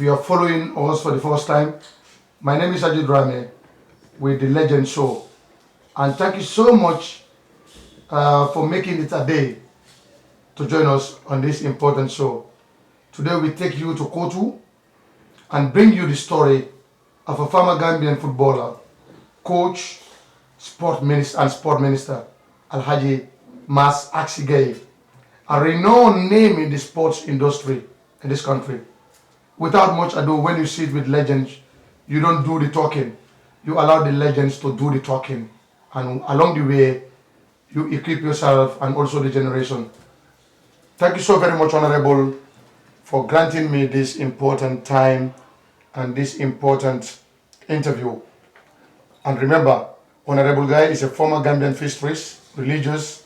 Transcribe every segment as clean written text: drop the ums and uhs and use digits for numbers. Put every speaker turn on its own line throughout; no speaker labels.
you are following us for the first time, my name is Hagie Drammeh with the Legend Show. And thank you so much for making it a day to join us on this important show. Today we take you to Kotu and bring you the story of a former Gambian footballer, coach, sport minister, Alh Mass Axi Gai, a renowned name in the sports industry in this country. Without much ado, when you sit with legends, you don't do the talking. You allow the legends to do the talking. And along the way, you equip yourself and also the generation. Thank you so very much, Honorable, for granting me this important time and this important interview. And remember, Honorable Gai is a former Gambian fisheries, religious,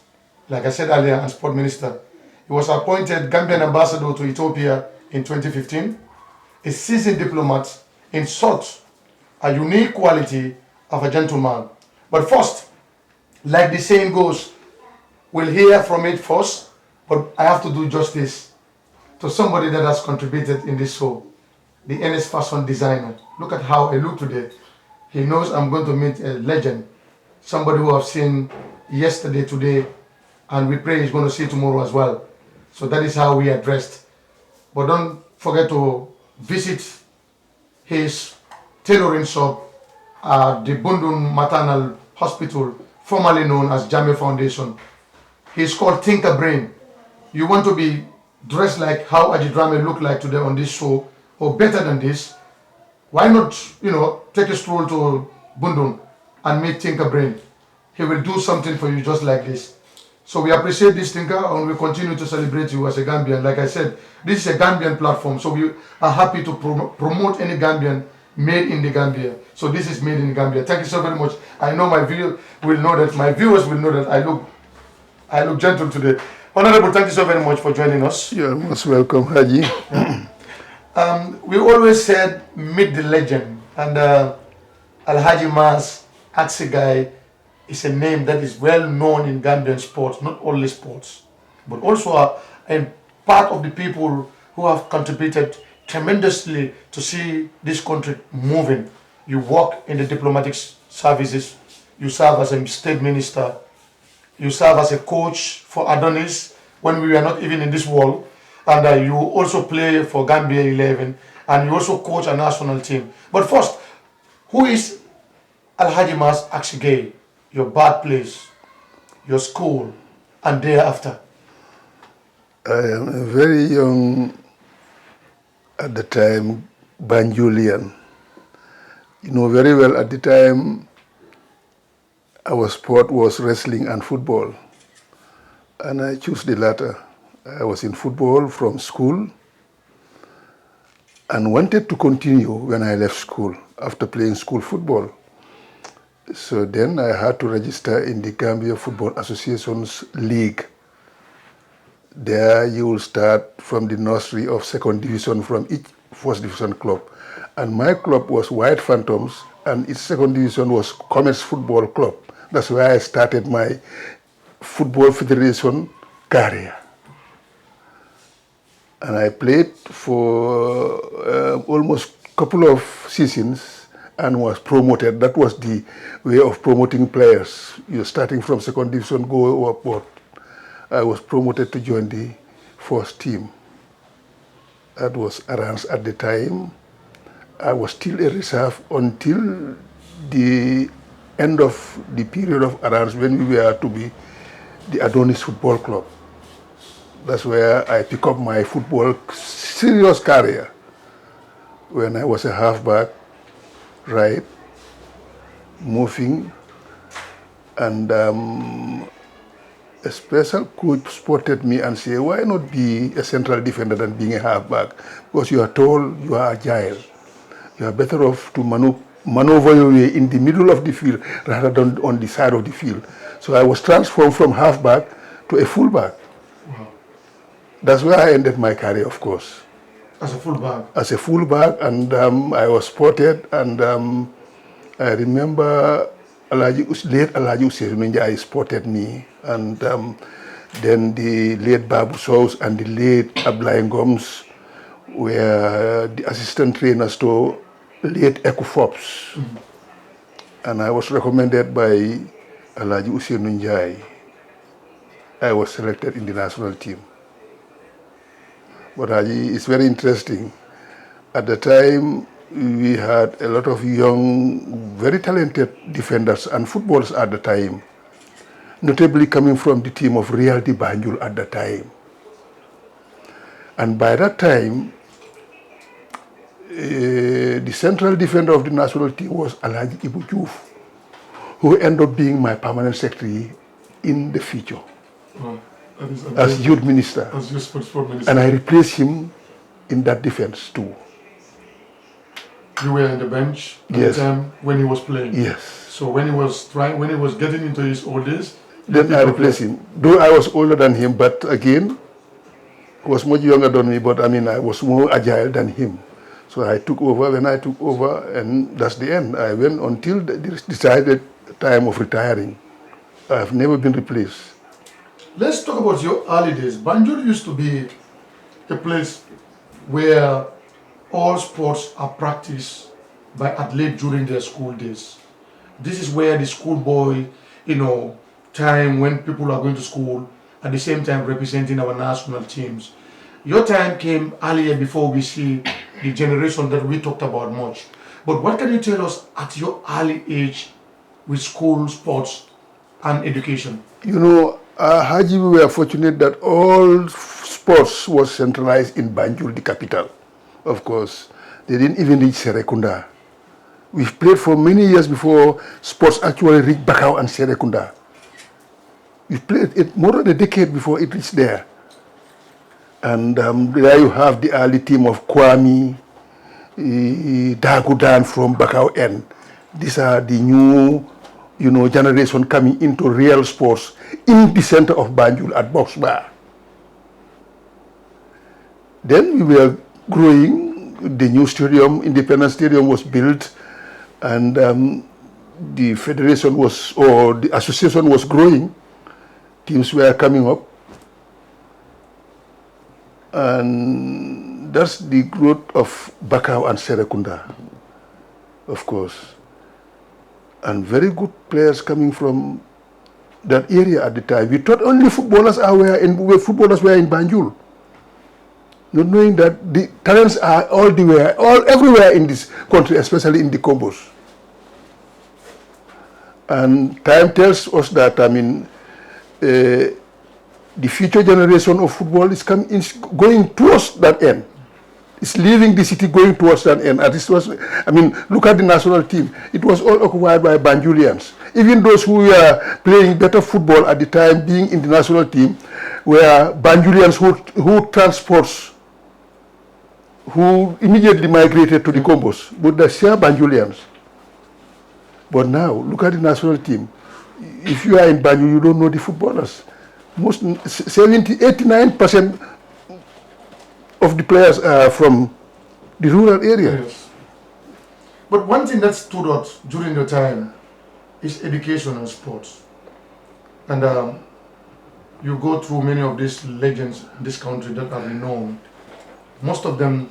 like I said earlier, and sport minister. He was appointed Gambian ambassador to Ethiopia in 2015, a seasoned diplomat in such a unique quality of a gentleman. But first, like the saying goes, we'll hear from it first, but I have to do justice to somebody that has contributed in this show, the NS fashion designer. Look at how I look today. He knows I'm going to meet a legend, somebody who I've seen yesterday, today, and we pray he's going to see tomorrow as well. So that is how we are dressed. But don't forget to visit his tailoring shop at the Bundun Maternal Hospital, formerly known as Jammeh Foundation. He's called Tinker Brain. You want to be dressed like how Hagie Drammeh looked like today on this show, or better than this, why not, take a stroll to Bundun and meet Tinker Brain. He will do something for you just like this. So we appreciate this, Tinker, and we continue to celebrate you as a Gambian. Like I said, this is a Gambian platform, so we are happy to promote any Gambian made in the Gambia. So this is made in Gambia. Thank you so very much. I know my viewers will know that I look gentle today. Honorable, thank you so very much for joining us.
You're most welcome, Haji.
We always said meet the legend, and Alh Mass Axi Gai is a name that is well known in Gambian sports, not only sports, but also a part of the people who have contributed tremendously to see this country moving. You work in the diplomatic services, you serve as a state minister, you serve as a coach for Adonis when we were not even in this world, and you also play for Gambia 11, and you also coach a national team. But first, who is Alh Mass Axi Gai? Your birthplace, your school, and thereafter?
I am very young at the time, Banjulian. You know very well at the time, our sport was wrestling and football. And I chose the latter. I was in football from school and wanted to continue when I left school after playing school football. So then I had to register in the Gambia Football Association's league. There you will start from the nursery of second division from each first division club. And my club was White Phantoms, and its second division was Commerce Football Club. That's where I started my Football Federation career. And I played for almost a couple of seasons and was promoted. That was the way of promoting players. You're starting from second division, go upward. I was promoted to join the first team. That was arranged at the time. I was still a reserve until the end of the period of arrange when we were to be the Adonis Football Club. That's where I pick up my football serious career. When I was a halfback, right, moving, and a special coach spotted me and said, why not be a central defender than being a halfback? Because you are tall, you are agile. You are better off to maneuver your way in the middle of the field rather than on the side of the field. So I was transformed from halfback to a fullback. Wow. That's where I ended my career, of course.
As a fullback?
As a fullback, and I was spotted, and I remember late Alhaji Usseru spotted me, and then the late Babu Sous and the late Ablai Goms were the assistant trainers to late Eku Forbes. And I was recommended by Alhaji Usainu Njai. I was selected in the national team. But Haji, it's very interesting. At the time, we had a lot of young, very talented defenders and footballers at the time, notably coming from the team of Real de Banjul at the time. And by that time, the central defender of the national team was Alhaji Ibu Diouf, who ended up being my permanent secretary in the future as youth minister.
As youth sport minister.
And I replaced him in that defense too.
You were on the bench at
Yes.
the time when he was playing.
Yes.
So when he was getting into his old days,
Then I replaced him. Though I was older than him, but again, he was much younger than me, but I mean, I was more agile than him. So I took over. When I took over, and that's the end. I went until the decided time of retiring. I've never been replaced.
Let's talk about your early days. Banjul used to be a place where all sports are practiced by athletes during their school days. This is where the schoolboy, time when people are going to school, at the same time representing our national teams. Your time came earlier before we see the generation that we talked about much. But what can you tell us at your early age with school, sports, and education?
Haji, we were fortunate that all sports was centralized in Banjul, the capital. Of course, they didn't even reach Serekunda. We played for many years before sports actually reached Bakau and Serekunda. We played it more than a decade before it reached there. And there you have the early team of Kwame, Dagudan from Bakau N. These are the new, generation coming into real sports in the center of Banjul at Box Bar. Then we were growing. The new stadium, Independence Stadium, was built, and the federation the association was growing. Teams were coming up, and that's the growth of Bakau and Serekunda, of course. And very good players coming from that area at the time. We thought only footballers were in Banjul, not knowing that the talents are everywhere in this country, especially in the Combos. And time tells us that, the future generation of football is going towards that end. It's leaving the city going towards that end. Look at the national team. It was all occupied by Banjulians. Even those who were playing better football at the time, being in the national team, were Banjulians who immediately migrated to the Combos, but they're still Banjulians. But now, look at the national team. If you are in Banjul, you don't know the footballers. 89% of the players are from the rural area.
Yes. But one thing that stood out during your time is education and sports. And you go through many of these legends in this country that are renowned. Most of them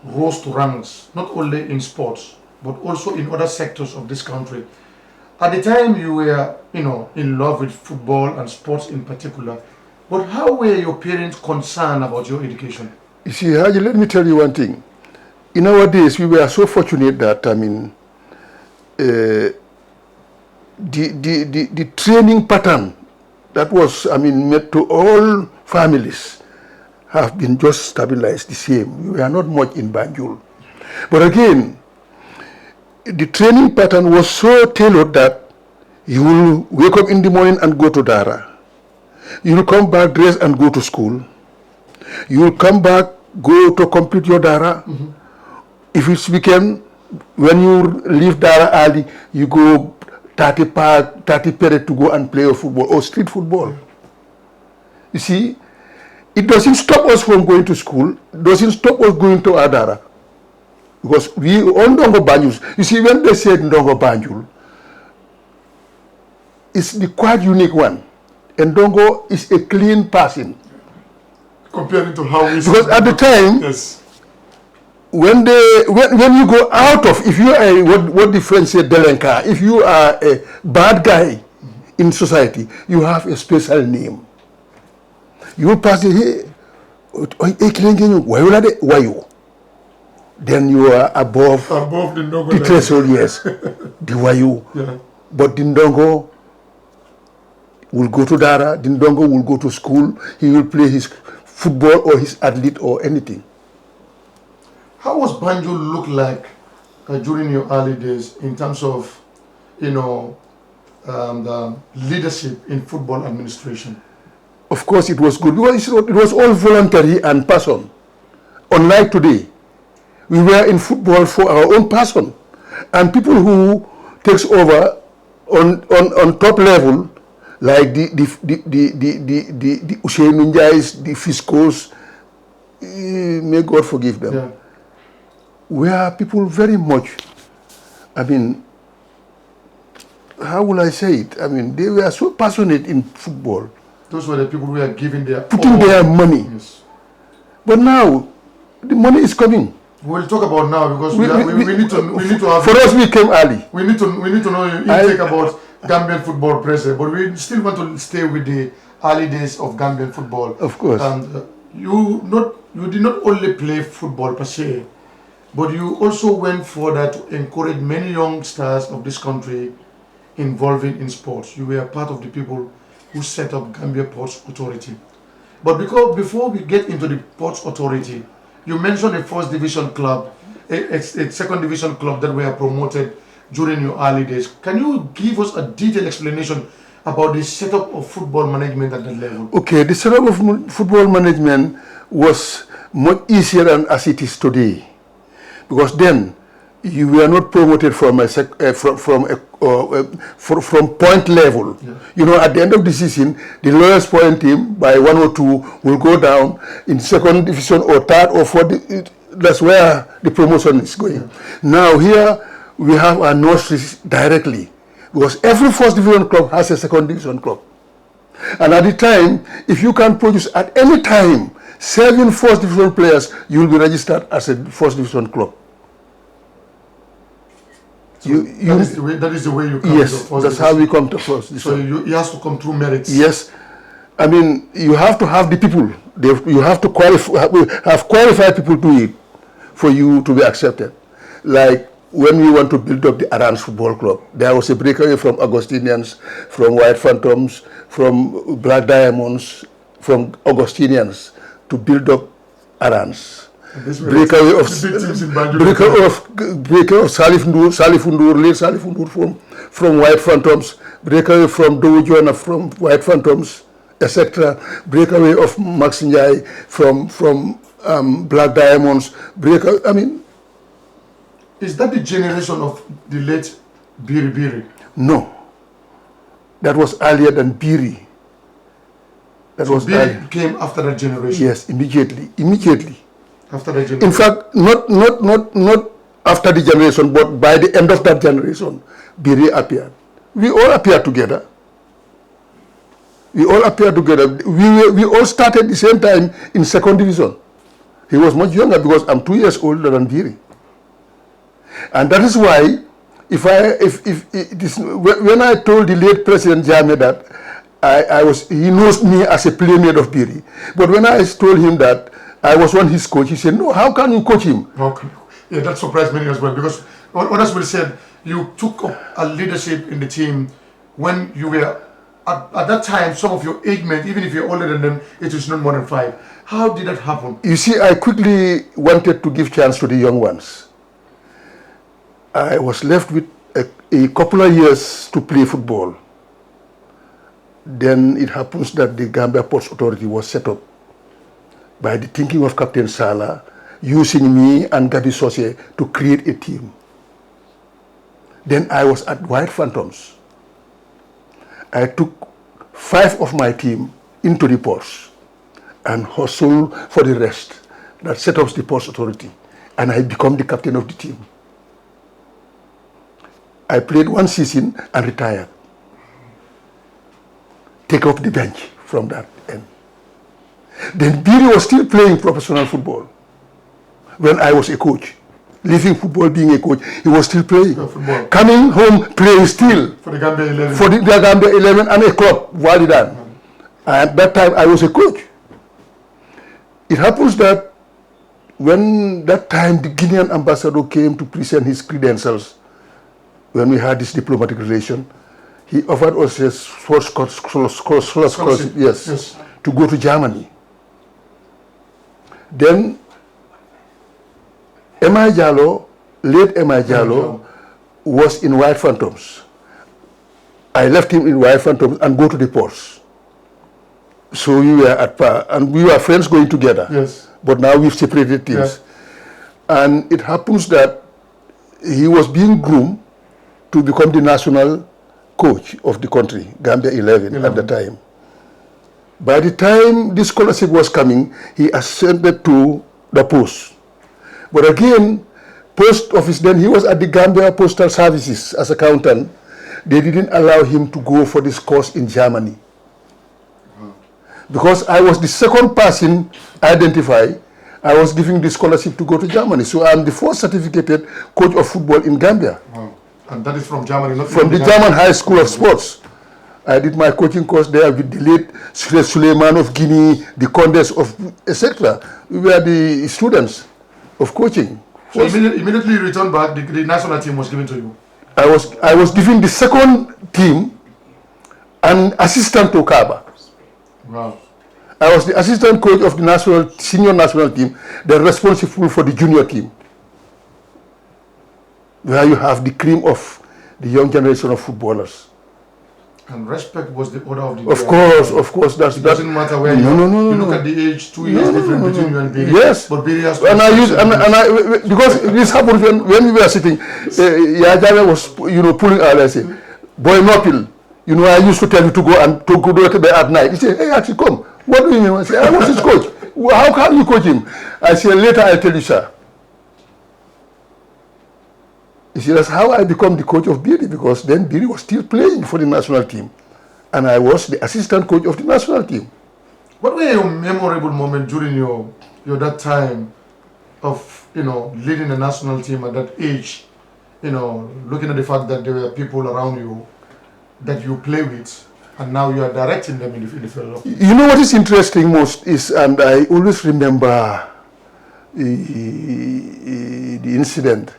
rose to ranks, not only in sports, but also in other sectors of this country. At the time you were, in love with football and sports in particular, but how were your parents concerned about your education?
You see, Haji, let me tell you one thing. In our days, we were so fortunate that, the training pattern that was, made to all families have been just stabilized the same. We were not much in Banjul. But again, the training pattern was so tailored that you will wake up in the morning and go to Dara. You will come back, dress and go to school. You will come back, go to complete your Dara. Mm-hmm. If it's weekend, when you leave Dara early, you go 30 period to go and play football or street football. You see, it doesn't stop us from going to school, doesn't stop us going to our Dara. Because we on Ndongo Banjul, you see, when they said Ndongo Banjul, it's the quite unique one. And Ndongo is a clean person.
Comparing to how we
Because at the time,
yes,
when you go out of, if you are what the French say delinquent, if you are a bad guy in society, you have a special name. You will pass the why you? Then you are above the threshold, yes. The wayu.
Yeah.
But Dindongo will go to Dara, Dindongo will go to school, he will play his football or his athlete or anything.
How was Banjul look like during your early days in terms of, the leadership in football administration?
Of course it was good because it was all voluntary and passion. Unlike today, we were in football for our own passion. And people who takes over on top level, like the Usain Njais, the Fiscos, may God forgive them.
Yeah.
Were people very much, I mean, how will I say it? I mean, they were so passionate in football.
Those were the people who were giving
putting their money.
Yes.
But now, the money is coming.
We'll talk about now because we need to have.
For us, we came early.
We need to know your intake about Gambian football present, but we still want to stay with the early days of Gambian football.
Of course.
And you did not only play football per se, but you also went further to encourage many young stars of this country involving in sports. You were part of the people who set up Gambia Ports Authority. But before we get into the Ports Authority, you mentioned a first division club, a second division club that were promoted during your early days. Can you give us a detailed explanation about the setup of football management at that level? Okay,
the setup of football management was much easier than as it is today, because then you were not promoted from from point level. Yeah. At the end of the season, the lowest point team by 1 or 2 will go down in second division or third or fourth. That's where the promotion is going. Yeah. Now here we have our nurseries directly, because every first division club has a second division club. And at the time, if you can produce at any time 7 first division players, you will be registered as a first division club.
So that is the way you come
yes,
to first.
That's how we come to first.
So it has to come through merits.
Yes, I mean you have to have the people. You have to have qualified people to it for you to be accepted. Like when we want to build up the Arans Football Club, there was a breakaway from Augustinians, from White Phantoms, from Black Diamonds, from Augustinians to build up Arans. Breakaway of Salif Ndur from White Phantoms, breakaway from Dowu Jona from White Phantoms, etc. Breakaway of Max Njai from Black Diamonds. Is that the generation of the late Biri Biri? No, that was earlier than Biri. That was Biri came after that generation. Yes, immediately. After the generation. In fact, not after the generation, but by the end of that generation, Biri appeared. We all appeared together. We all all started the same time in second division. He was much younger because I'm 2 years older than Biri. And that is why, when I told the late President Jammeh that he knows me as a playmate of Biri, but when I told him that I was one his coach, he said, "No, how can you coach him?" Okay. Yeah, that surprised many as well, because others will say you took up a leadership in the team when you were, at that time, some of your age mates, even if you're older than them, it is not more than 5. How did that happen? You see, I quickly wanted to give chance to the young ones. I was left with a couple of years to play football. Then it happens that the Gambia Ports Authority was set up by the thinking of Captain Sala, using me and Gabi Sose to create a team. Then I was at White Phantoms. I took 5 of my team into the ports and hustled for the rest. That set up the Ports Authority. And I become the captain of the team. I played 1 season and retired. Take off the bench from that end. Then Biri was still playing professional football. when I was a coach. Leaving football, being a coach, he was still playing.
Football.
Coming home, playing still.
For the Gambia 11.
For the Gambia 11 and a club, Walidan. At that time, I was a coach. It happens that when that time the Guinean ambassador came to present his credentials, when we had this diplomatic relation, he offered us a scholarship, yes, to go to Germany. Then M.I. Jallo, late M.I. Jallo, was in White Phantoms. I left him in White Phantoms and go to the ports. So we were at par, and we were friends going together.
Yes.
But now we've separated teams.
Yeah.
And it happens that he was being groomed to become the national coach of the country, Gambia 11 at the time. By the time this scholarship was coming, he ascended to the post. But again, post office, then he was at the Gambia Postal Services as accountant. They didn't allow him to go for this course in Germany. Because I was the second person identified, I was giving the scholarship to go to Germany. So I'm the first certificated coach of football in Gambia.
Wow. And that is from Germany, not
from the German High School of Sports. I did my coaching course there with the late Suleiman of Guinea, the Condes of etc. We were the students of coaching.
So immediately you returned back, the national team was given to you?
I was given the second team and assistant to Kaba.
Wow.
I was the assistant coach of the senior national team, then responsible for the junior team, where you have the cream of the young generation of footballers.
And respect was the order of the day.
Of course. It
doesn't matter where you look at the age, 2 years difference between you and Billy.
Yes.
But Billy has
because this happened when we were sitting, Yajame was pulling out and say, boy Nopil, I used to tell you to go to bed at night. He said, hey, actually come. What do you mean? I said, I was his coach. How can you coach him? I said, later I'll tell you, sir. He said, that's how I become the coach of Billy, because then Billy was still playing for the national team. And I was the assistant coach of the national team.
What were your memorable moments during your that time of, leading the national team at that age? Looking at the fact that there were people around you that you play with, and now you are directing them in the field.
You know what is interesting most is, and I always remember the incident.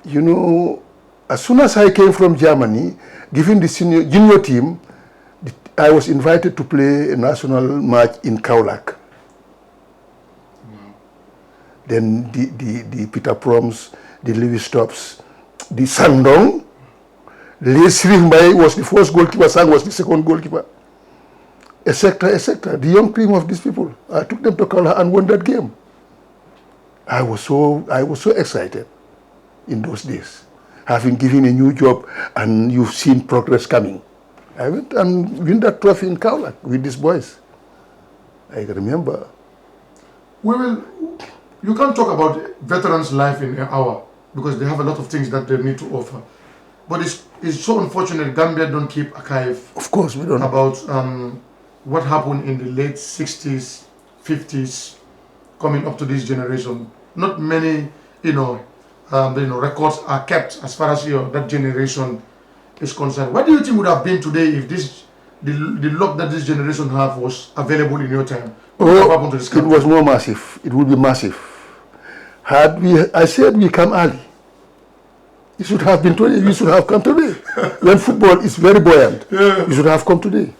As soon as I came from Germany, given the junior team, I was invited to play a national match in Kaolack. Then the Peter Proms, the Lewis Stops, the Sandong, Lee Srimbai was the first goalkeeper, Sang was the second goalkeeper, etc., etc. The young cream of these people. I took them to Kaolack and won that game. I was so excited in those days, having given a new job and you've seen progress coming. I went and win that trophy in Kaolack with these boys. I remember.
You can't talk about veterans' life in an hour because they have a lot of things that they need to offer. But it's so unfortunate Gambia don't keep archive.
Of course we don't.
About what happened in the late 60s, 50s, coming up to this generation. Not many, records are kept as far as that generation is concerned. What do you think would have been today if the luck that this generation have was available in your time? What would have happened to this country?
It was more massive. It would be massive. I said we come early. It should have been today. We should have come today. When football is very buoyant, we should have come today.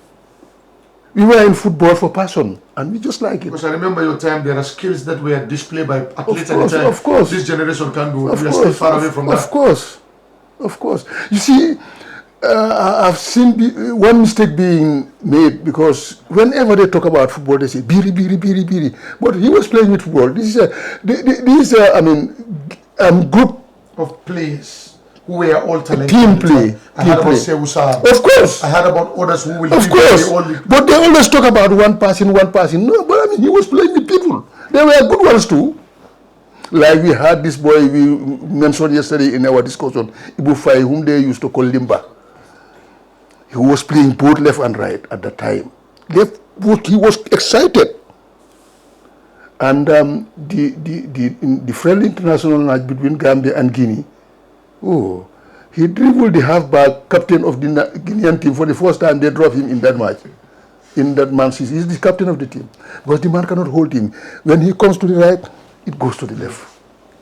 We were in football for passion, and we just like it.
Because I remember your time, there are skills that were displayed by athletes at the time.
Of course.
This generation can do. We are still far away from that.
Of course. You see, I've seen one mistake being made, because whenever they talk about football, they say, Biri, Biri, Biri, Biri. But he was playing with football. This is a group
of players who were all talented.
Team play.
I heard about Seusa.
Of course.
I heard about others who will.
Of course. But they always talk about one person. No, but he was playing with people. They were good ones too. Like we had this boy we mentioned yesterday in our discussion, Ibu Fai, whom they used to call Limba. He was playing both left and right at the time. He was excited. And the friendly international match between Gambia and Guinea, oh, he dribbled the halfback captain of the Guinean team for the first time. They dropped him in that match. In that man's season, he's the captain of the team because the man cannot hold him. When he comes to the right, it goes to the left.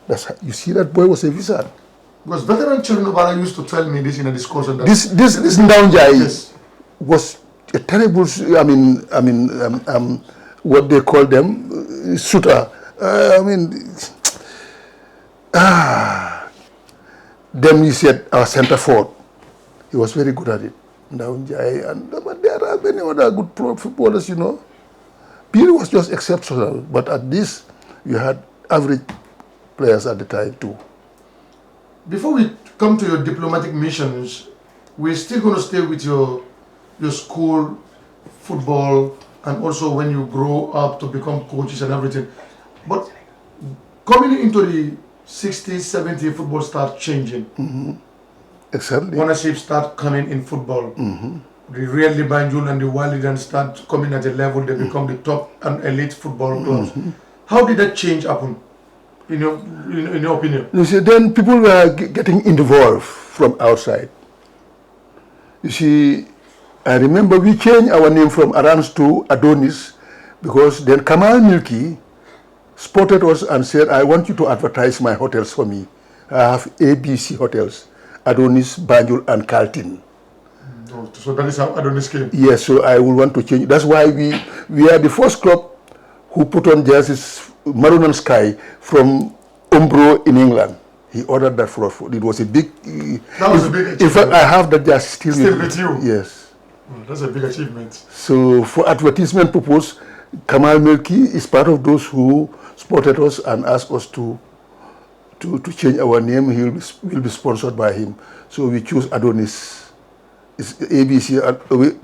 That's how, you see, that boy was a wizard.
Because veteran Chernobara used to tell me this in a discussion. That
This Ndaunjai
yes.
was a terrible. What they call them, shooter. Then we said our centre forward. He was very good at it. Ndaunjai, and but there are many other good pro footballers, you know. Piri was just exceptional, but at this, you had average players at the time too.
Before we come to your diplomatic missions, we're still going to stay with your school, football, and also when you grow up to become coaches and everything. But coming into the 60s, 70s, football start changing.
Exactly.
Ownership start coming in football. The Real Banjul and the Walidan start coming at a level, they become the top and elite football clubs. How did that change happen, in your opinion?
You see, then people were getting involved from outside. You see, I remember we changed our name from Arams to Adonis because then Kamal Milki spotted us and said, I want you to advertise my hotels for me. I have ABC hotels, Adonis, Banjul, and Carlton.
So that is how Adonis came.
Yes, so I will want to change. That's why we are the first club who put on jerseys maroon and sky from Umbro in England. He ordered that for us. It was a big.
That was a big achievement.
In fact, I have that jersey
Still with you.
Yes.
Well, that's a big achievement.
So for advertisement purpose, Kamal Milki is part of those who spotted us and asked us to change our name. He will be sponsored by him. So we choose Adonis. It's ABC.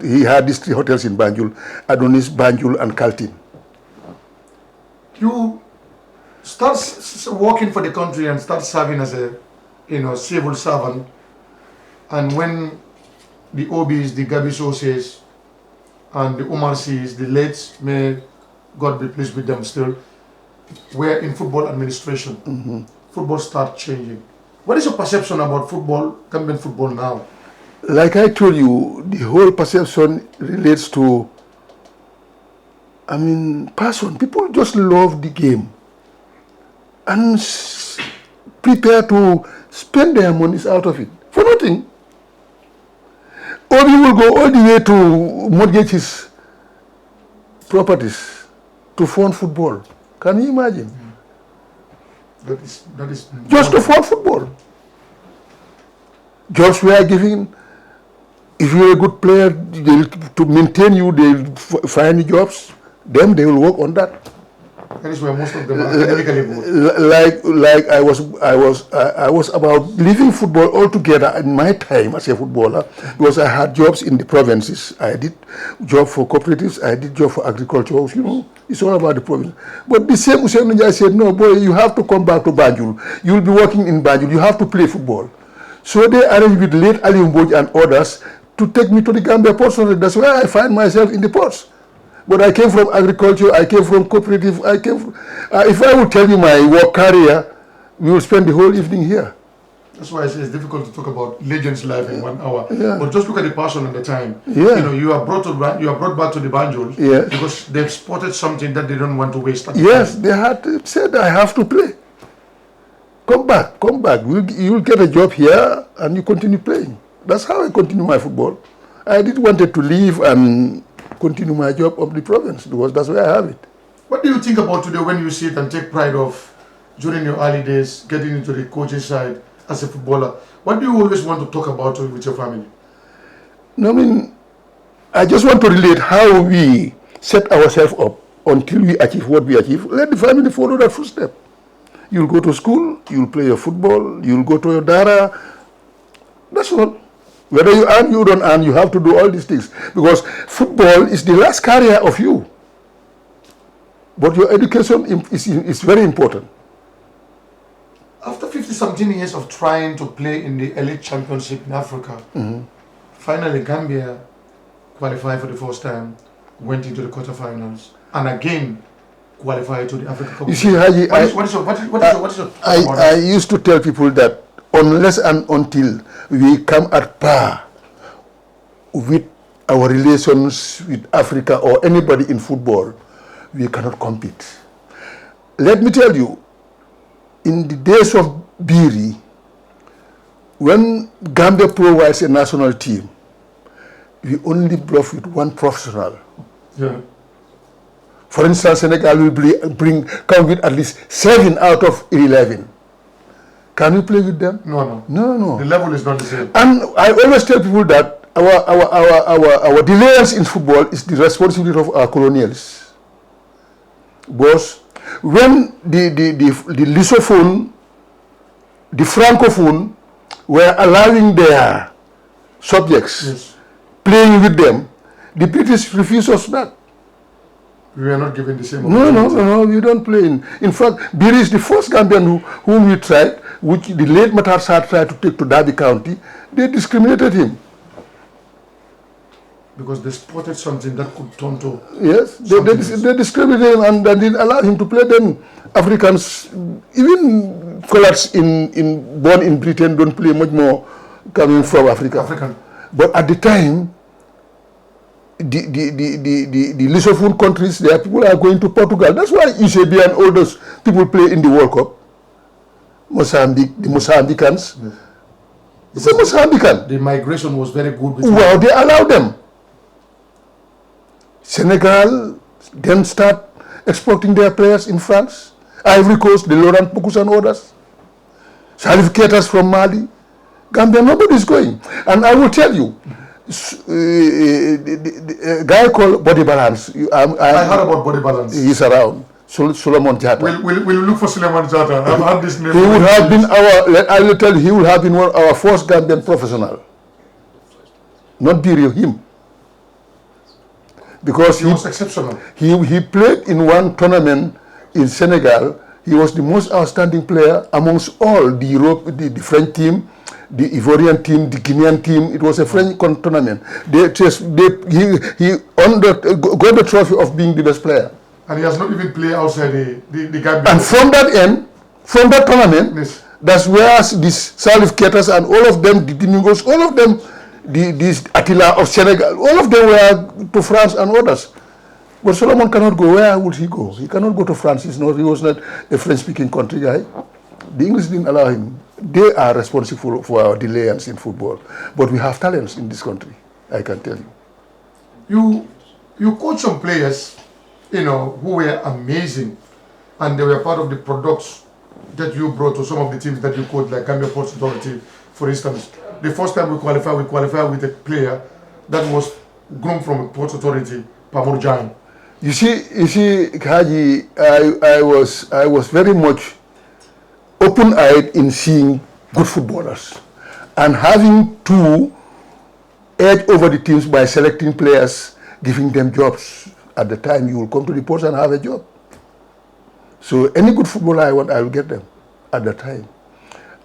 He had these 3 hotels in Banjul: Adonis, Banjul, and Carlton.
You start working for the country and start serving as a civil servant, and when the OBs, the Gabi Soses, and the Umar Cs, the late, may God be pleased with them still, were in football administration. Football start changing. What is your perception about football, Gambian football now?
Like I told you, the whole perception relates to, passion. People just love the game and prepare to spend their monies out of it for nothing. Or he will go all the way to mortgage his properties to fund football. Can you imagine?
That is
Just to fund football. Jobs we are giving. If you're a good player, to maintain you, they'll find jobs. Then they will work on that.
That is where most of them are academically good.
Like I was about leaving football altogether in my time as a footballer because I had jobs in the provinces. I did job for cooperatives. I did job for agriculture. It's all about the province. But the same Usain Njai said, no, boy, you have to come back to Banjul. You'll be working in Banjul. You have to play football. So they arranged with late Ali Mboj and others to take me to the Gambia personally. That's where I find myself in the ports. But I came from agriculture, I came from cooperative, if I would tell you my work career, we will spend the whole evening here.
That's why I say it's difficult to talk about legends' life in 1 hour.
Yeah.
But just look at the passion and the time.
Yeah.
You are brought back to the Banjul because they've spotted something that they don't want to waste.
Yes, they had said I have to play. Come back. You'll get a job here and you continue playing. That's how I continue my football. I didn't wanted to leave and continue my job of the province because that's where I have it.
What do you think about today when you sit and take pride of during your early days getting into the coaching side as a footballer? What do you always want to talk about with your family?
No, I just want to relate how we set ourselves up until we achieve what we achieve. Let the family follow that footstep. You'll go to school, you'll play your football, you'll go to your dara. That's all. Whether you earn, you don't earn, you have to do all these things. Because football is the last career of you. But your education is very important.
After 50-something years of trying to play in the elite championship in Africa, finally Gambia qualified for the first time, went into the quarterfinals, and again qualify to the African Cup?
You see, Haji, I used to tell people that unless and until we come at par with our relations with Africa or anybody in football, we cannot compete. Let me tell you, in the days of Biri, when Gambia provides a national team, we only bluff with one professional.
Yeah.
For instance, Senegal will come with at least 7 out of 11. Can we play with them?
No.
No.
The level is not the same.
And I always tell people that our delayance in football is the responsibility of our colonials. Because when the Lusophone, the Francophone were allowing their subjects playing with them, the British refused us that.
We are not given the same
opportunity. No, we don't play in fact, Biri is the first Gambian whom we tried, which the late Matar Sarr tried to take to Derby County. They discriminated him.
Because they spotted something that could turn to...
Yes, they discriminated him and didn't allow him to play. Then Africans, even colors born in Britain don't play much more coming from Africa.
African.
But at the time, the Lusophone countries, their people are going to Portugal. That's why Eusebio and all those people play in the World Cup. Mozambique, the Mozambicans.
Yes.
It's a Mozambican.
The migration was very good.
Well, they allowed them. Senegal then start exporting their players in France. Ivory Coast, the Laurent Gbagbo and others. Salif Keita's from Mali. Gambia, nobody is going. And I will tell you, a guy called Body Balance.
I heard about Body Balance.
He's around. Solomon Jata.
We'll look for Solomon Jata. I've heard this name.
He would have been I will tell you, he would have been our first Gambian professional. Not Biri, him. Because
he was exceptional.
He played in one tournament in Senegal. He was the most outstanding player amongst all the French team, the Ivorian team, the Guinean team. It was a French tournament. He got the trophy of being the best player.
And he has not even played outside the Gambia.
And from that tournament, yes, that's where this Salif Keita's and all of them, the Domingos, all of them, this Attila of Senegal, all of them were to France and others. But Solomon cannot go. Where would he go? He cannot go to France. He was not a French-speaking country guy. The English didn't allow him. They are responsible for our delayance in football. But we have talents in this country, I can tell you.
You coach some players, who were amazing, and they were part of the products that you brought to some of the teams that you coached, like Gambia Ports Authority, for instance. The first time we qualified with a player that was grown from a Ports Authority, Pamur Jan.
You see, Haji, I was very much open-eyed in seeing good footballers and having to edge over the teams by selecting players, giving them jobs. At the time, you will come to the post and have a job. So any good footballer I want, I will get them at the time.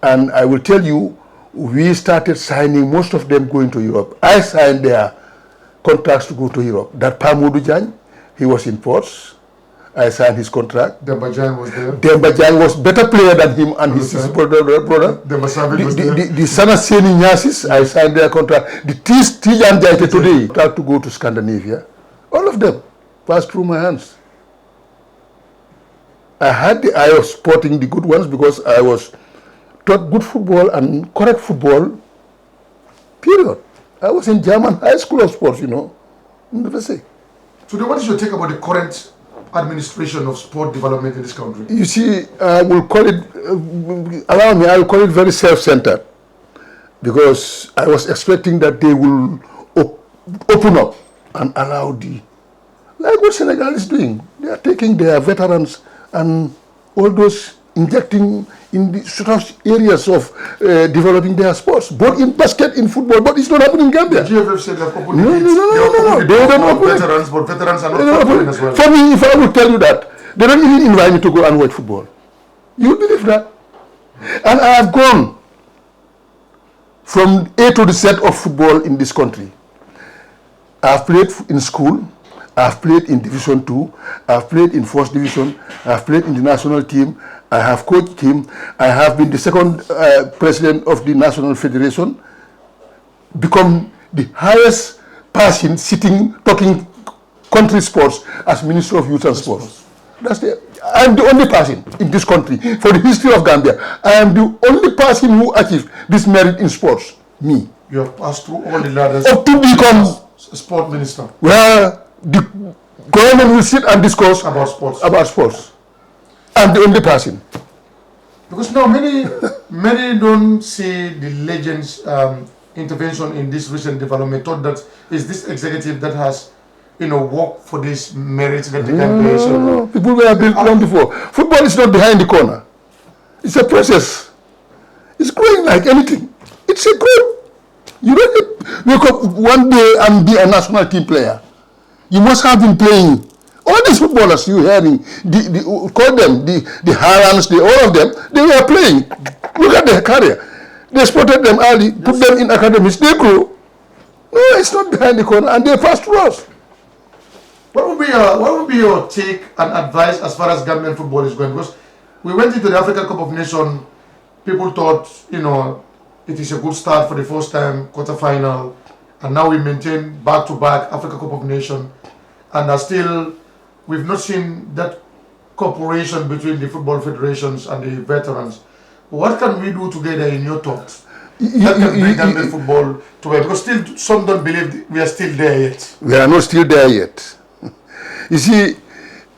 And I will tell you, we started signing, most of them going to Europe. I signed their contracts to go to Europe. That Pamudu Jan, he was in Ports. I signed his contract.
Demba Jan was there.
Demba Jan was better player than him and his brother.
Demba Savage was there.
The Sana Seni Nyasis, I signed their contract. The Tijan Jaite today, tried to go to Scandinavia. All of them passed through my hands. I had the eye of spotting the good ones because I was taught good football and correct football, period. I was in German high school of sports, Never say.
So then what is your take about the current administration of sport development in this country?
You see, I will call it, I will call it very self-centered, because I was expecting that they will open up and allow like what Senegal is doing. They are taking their veterans and all those injecting in the sort of areas of developing their sports, both in basket, in football, but it's not happening in Gambia.
The GFF said they've opened
No. They don't open
veterans, but veterans are not opening as well.
For me, if I would tell you that, they don't even invite me to go and watch football. You would believe that? And I have gone from A to the Z of football in this country. I have played in school. I've played in Division 2, I've played in First Division, I've played in the national team, I have coached him, I have been the second president of the National Federation, become the highest person sitting, talking country sports as Minister of Youth and Sports. I'm the only person in this country, for the history of Gambia, I am the only person who achieved this merit in sports, me.
You have passed through all the ladders
to become
a sport minister.
Where the government will sit and discuss
about sports.
I'm the only person.
Because now many don't see the legends intervention in this recent development. Thought that is this executive that has, worked for this merit that the Gambia is.
No. People were built long before. Football is not behind the corner. It's a process. It's growing like anything. It's a growth. You don't wake up one day and be a national team player. You must have been playing. All these footballers you're hearing, call them the Haalands, all of them, they were playing. Look at their career. They spotted them early, put them in academies, they grew. No, it's not behind the corner, and they passed through us.
What would be your take and advice as far as Gambian football is going? Because we went into the African Cup of Nations, people thought, it is a good start for the first time, quarterfinal, and now we maintain back-to-back Africa Cup of Nations, and we've not seen that cooperation between the football federations and the veterans. What can we do together in your thoughts that can bring Gambian football to where? Because still some don't believe we are still there yet.
We are not still there yet. You see,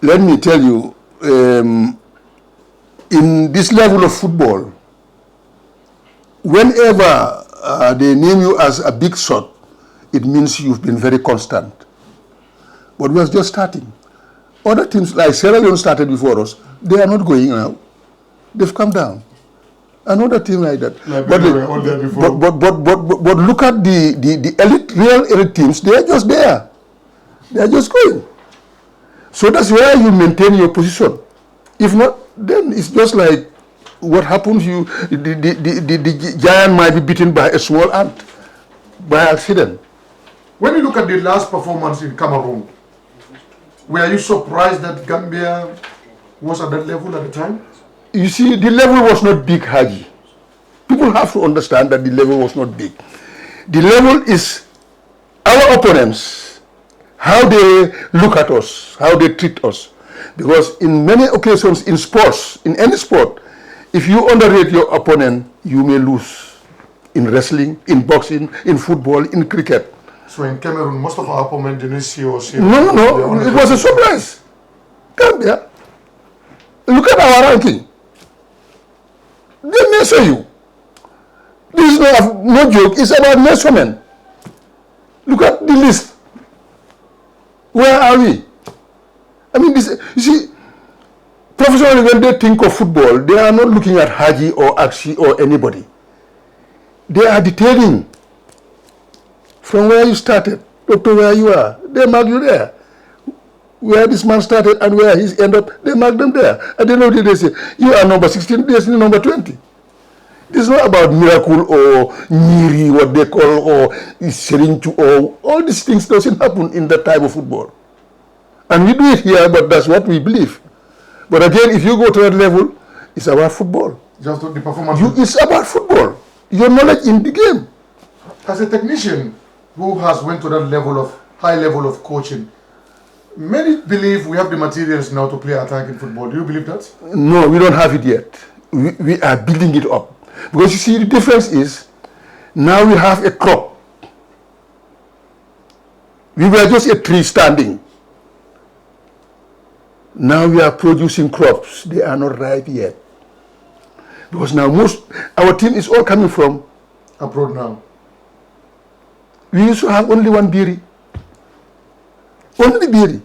let me tell you, in this level of football, whenever they name you as a big shot, it means you've been very constant. But we are just starting. Other teams like Sierra Leone started before us, they are not going now. They've come down. Another team like that. But look at the elite, real elite teams, they are just there. They are just going. So that's where you maintain your position. If not, then it's just like what happens, the giant might be beaten by a small ant by accident.
When you look at the last performance in Cameroon, were you surprised that Gambia was at that level at the time?
You see, the level was not big, Haji. People have to understand that the level was not big. The level is our opponents, how they look at us, how they treat us. Because in many occasions in sports, in any sport, if you underrate your opponent, you may lose. In wrestling, in boxing, in football, in cricket.
So in Cameroon, most of our opponents didn't see us.
No, it was a surprise. Gambia, look at our ranking. They measure you. This is no joke, it's about measurement. Look at the list. Where are we? I mean, you see, professionally when they think of football, they are not looking at Haji or Axi or anybody. They are detailing from where you started up to where you are. They mark you there. Where this man started and where he's ended up, they mark them there. At the end of the day, they say, you are number 16, they're number 20. This is not about miracle or Nyiri, what they call, or Serinchu, or all these things doesn't happen in that type of football. And we do it here, but that's what we believe. But again, if you go to that level, it's about football.
Just the performance.
It's about football. Your knowledge in the game.
As a technician who has went to that high level of coaching, many believe we have the materials now to play attacking football. Do you believe that?
No, we don't have it yet. We are building it up. Because you see, the difference is, now we have a crop. We were just a tree standing. Now we are producing crops. They are not ripe yet. Because now our team is all coming from
abroad now.
We used to have only one Biri. Only Biri.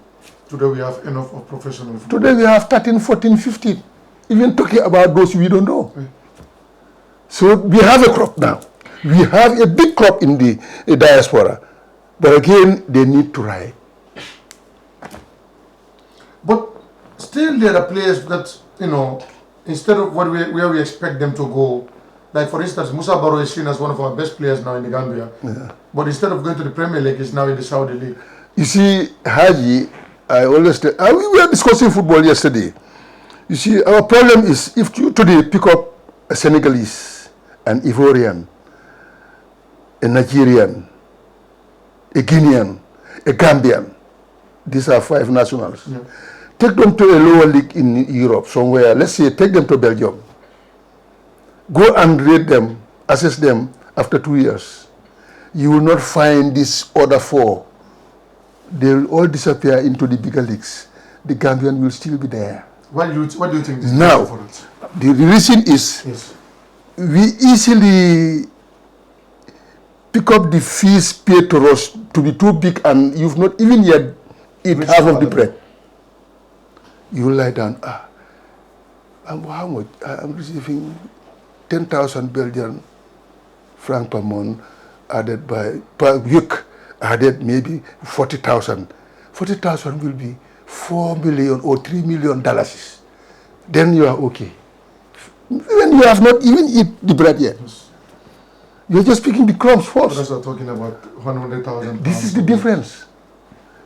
Today we have enough of professional football.
Today we have 13, 14, 15. Even talking about those we don't know. Okay. So we have a crop now. We have a big crop in the diaspora. But again, they need to ride.
But still there are players that, instead of where we expect them to go, like for instance, Musa Barrow is seen as one of our best players now in the Gambia. Yeah. But instead of going to the Premier League, he's now in the Saudi League.
You see, Haji, I always tell, we were discussing football yesterday. You see, our problem is if you today pick up a Senegalese, an Ivorian, a Nigerian, a Guinean, a Gambian, these are 5 nationals. Yeah. Take them to a lower league in Europe somewhere, let's say take them to Belgium. Go and rate them, assess them after 2 years. You will not find these other 4. They will all disappear into the bigger leagues. The Gambian will still be there.
What do you think is
now,
for it?
The reason is we easily pick up the fees paid to us to be too big, and you've not even yet eaten half of the bread. You will lie down. How much? I'm receiving 10,000 Belgian franc per month, added per week, added maybe 40,000. 40,000 will be $4 million or $3 million. Then you are okay. When you have not even eaten the bread yet. Yes. You're just picking the crumbs first.
That's what talking about 100,000.
This is the difference.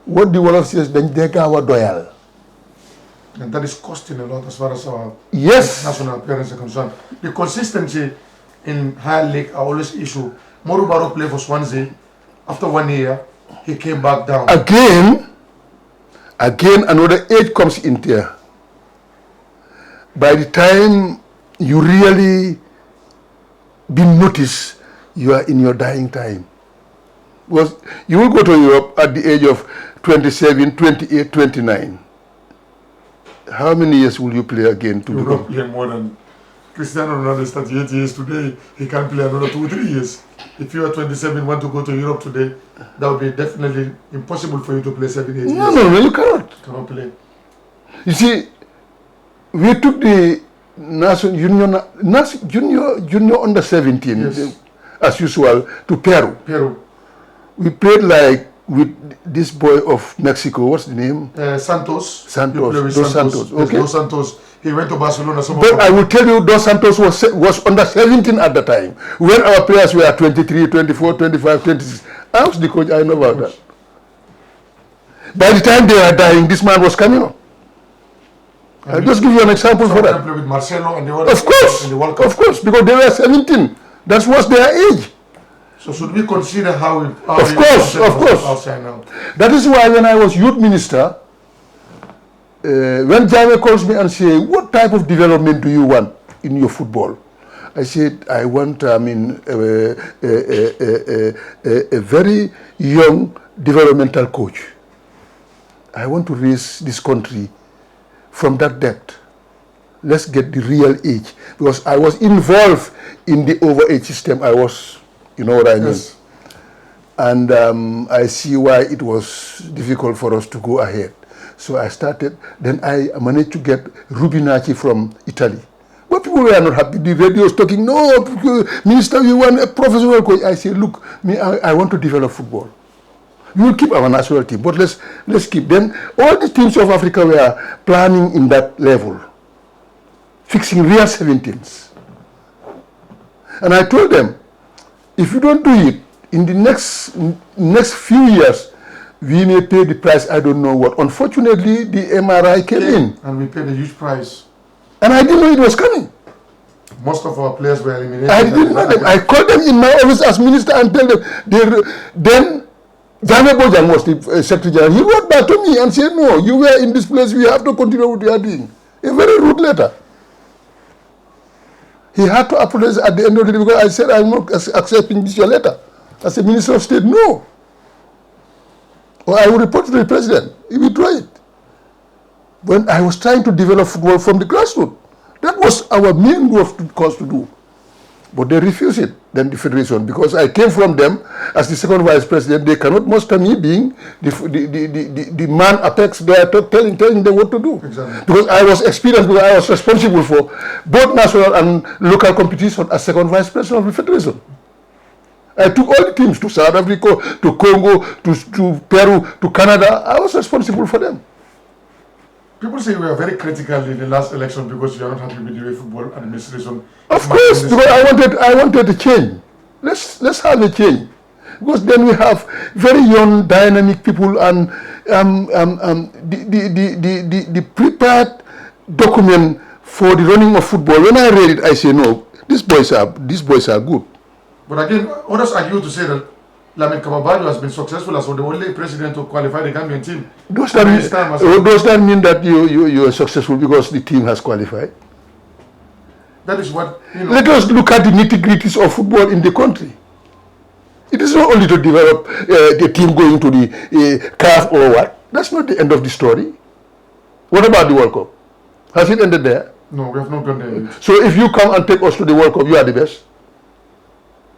What the Wolof says, then they gawa doyal.
And that is costing a lot as far as our
national
appearance are concerned. The consistency in higher league are always issue. Moru Baro played for Swansea. After 1 year, he came back down.
Again, another age comes in there. By the time you really been noticed, you are in your dying time. Because you will go to Europe at the age of 27, 28, 29. How many years will you play again to
become? Play more than Cristiano Ronaldo is 38 years today. He can't play another 2-3 years. If you are 27, want to go to Europe today, that would be definitely impossible for you to play 7-8 years.
No, you cannot.
You cannot play.
You see, we took the national junior under 17, as usual, to Peru. We played like with this boy of Mexico. What's the name?
Santos.
Dos Santos. Okay.
Dos Santos. He went to Barcelona.
But I will tell you, Dos Santos was under 17 at the time. When our players were 23, 24, 25, 26. I was the coach. I know about that. By the time they were dying, this man was coming up. I'll just give you an example for that.
With Marcelo and the World
Of course, because they were 17. That was their age.
So should we consider how we...
Of course.
Outside now?
That is why when I was youth minister, when Jammeh calls me and say, what type of development do you want in your football? I said, I want a very young developmental coach. I want to raise this country from that depth. Let's get the real age. Because I was involved in the overage system. You know what I mean? Yes. And I see why it was difficult for us to go ahead. So I started, then I managed to get Rubinacci from Italy. But people were not happy. The radio was talking, no, Minister, we want a professional coach. I said, look, I want to develop football. We will keep our national team, but let's keep them. All the teams of Africa were planning in that level, fixing real 17s. And I told them, if you don't do it, in the next few years, we may pay the price, I don't know what. Unfortunately, the MRI came in.
And we paid a huge price.
And I didn't know it was coming.
Most of our players were eliminated.
I didn't know them. I called them in my office as minister and tell them. Then Jammeh Bojang was the secretary general. He wrote back to me and said, no, you were in this place, we have to continue what you are doing. A very rude letter. He had to apologize at the end of the day because I said, I'm not accepting this your letter. As a Minister of State, no. Or I will report to the President. He will try it. When I was trying to develop football from the grassroots, that was our main cause to do. But they refused it, then the Federation, because I came from them as the second Vice President. They cannot muster me being the man apex there telling them what to do. Exactly. Because I was experienced, because I was responsible for both national and local competition as second Vice President of the Federation. I took all the teams to South Africa, to Congo, to Peru, to Canada. I was responsible for them.
People say we are very critical in the last election because you are not happy with the way football administration.
Of course, because I wanted a change. Let's have a change. Because then we have very young, dynamic people, and the prepared document for the running of football. When I read it, I say, no, these boys are good.
But again, others argue to say that Lamin Kababadio has been successful as the only president to qualify the Gambian team.
Does that mean that you are successful because the team has qualified?
That is what,
Let us look at the nitty-gritties of football in the country. It is not only to develop the team going to the CAF or what. That's not the end of the story. What about the World Cup? Has it ended there?
No, we have not gone there yet.
So if you come and take us to the World Cup, you are the best.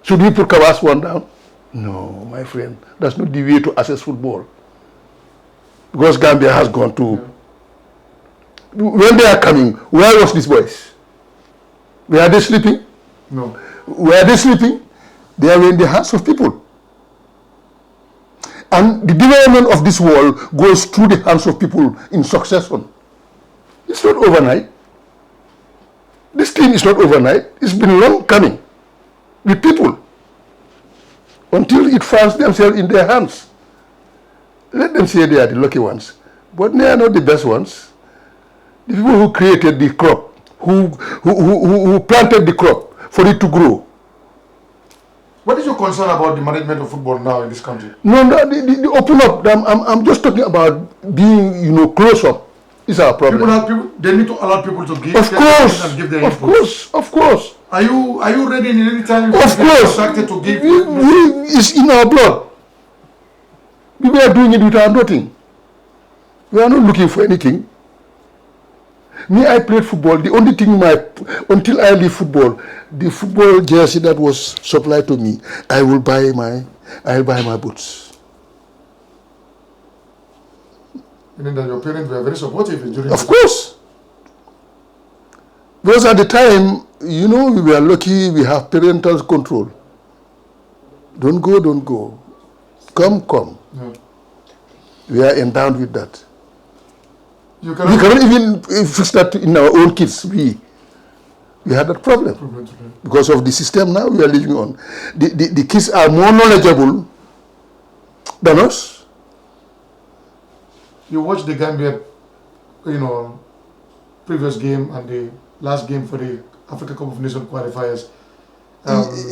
Should we put Kawas one down? No, my friend. That's not the way to assess football. Because Gambia has gone to... When they are coming, where was these boys? Were they sleeping?
No.
Were they sleeping? They are in the hands of people. And the development of this world goes through the hands of people in succession. It's not overnight. This thing is not overnight. It's been long coming with people until it finds themselves in their hands. Let them say they are the lucky ones, but they are not the best ones. The people who created the crop, who planted the crop for it to grow.
What is your concern about the management of football now in this country?
No, the open up. I'm just talking about being, close up. Is our problem.
They need to allow people to give.
Of course,
and give their
of
inputs.
course.
Are you ready in any time?
Of course.
To give.
It's in our blood. We are doing it without nothing. We are not looking for anything. Me, I played football. The only thing until I leave football, the football jersey that was supplied to me, I'll buy my boots.
Meaning that your parents were very supportive during.
Of course. Because at the time, we were lucky. We have parental control. Don't go. Come.
Yeah.
We are endowed with that.
We
cannot even fix that in our own kids. We had that problem because of the system now we are living on. The kids are more knowledgeable than us.
You watched the Gambia, previous game and the last game for the Africa Cup of Nations qualifiers.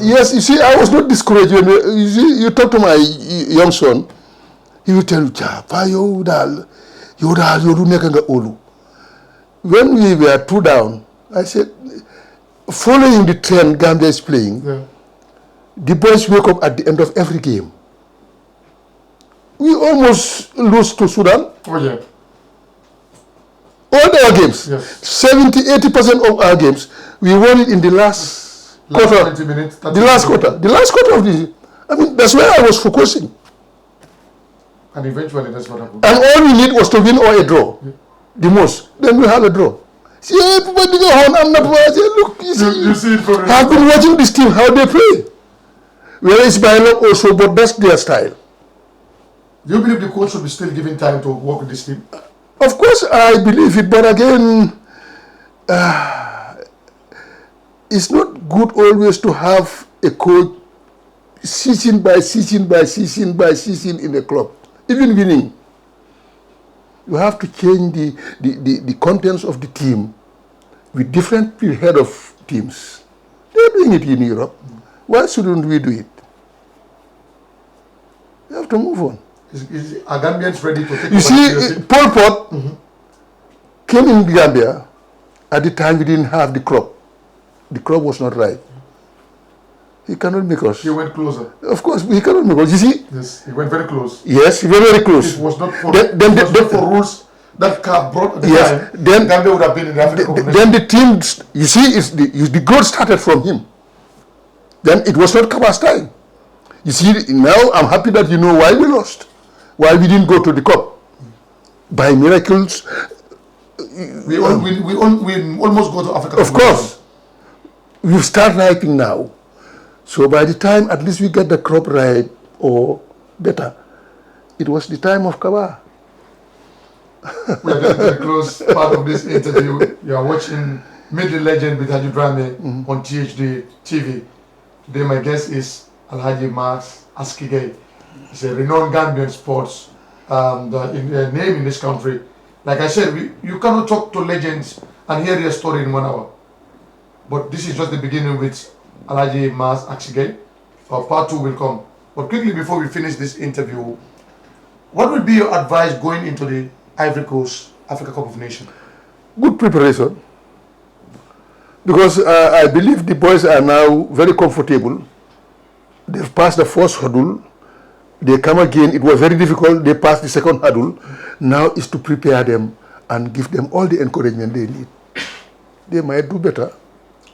Yes, you see, I was not discouraged. You talk to my young son, he will tell you, when we were 2 down, I said, following the trend Gambia is playing, the boys wake up at the end of every game. We almost lose to Sudan.
Oh, yeah.
All our games,
yes.
70-80% of our games, we won it in the last quarter.
20 minutes.
The last quarter of the. That's where I was focusing.
And eventually that's what happened.
And all we need was to win or a draw. Yeah. The most. Then we have a draw. See, everybody go on. I'm not. Look, you see it from I've been watching this team, how they play. Where it's by luck also, but that's their style.
Do you believe the coach should be still given time to work with this team?
Of course, I believe it, but again, it's not good always to have a coach season by season in the club, even winning. You have to change the contents of the team with different head of teams. They're doing it in Europe. Why shouldn't we do it? You have to move on.
Are Gambians ready to take over?
You see, Pol Pot came in Gambia at the time we didn't have the crop. The crop was not right. He cannot make us.
He went closer.
Of course, he cannot make us. You see?
Yes, he went very close.
Yes, he went very close.
It was not for, for rules that CAF brought at the time. Then Gambia would have been in the African Cup of Nations.
Then the team, you see, the growth started from him. Then it was not Kaba's time. You see, now I'm happy that you know why we lost. Why we didn't go to the cup. By miracles.
We almost go to Africa.
Of course. We've started ripening now. So by the time at least we get the crop right or better, it was the time of Kaba.
We are getting to the close part of this interview. You are watching Meet the Legend with Hagie Drammeh on THD TV. Today my guest is Alh Mass Axi Gai. He's a renowned Gambian sports name in this country. Like I said, you cannot talk to legends and hear their story in 1 hour. But this is just the beginning with Alh Mass Axi Gai. Part 2 will come. But quickly before we finish this interview, what would be your advice going into the Ivory Coast Africa Cup of Nations?
Good preparation. Because I believe the boys are now very comfortable. They've passed the first hurdle. They come again. It was very difficult. They passed the second hurdle. Now is to prepare them and give them all the encouragement they need. They might do better.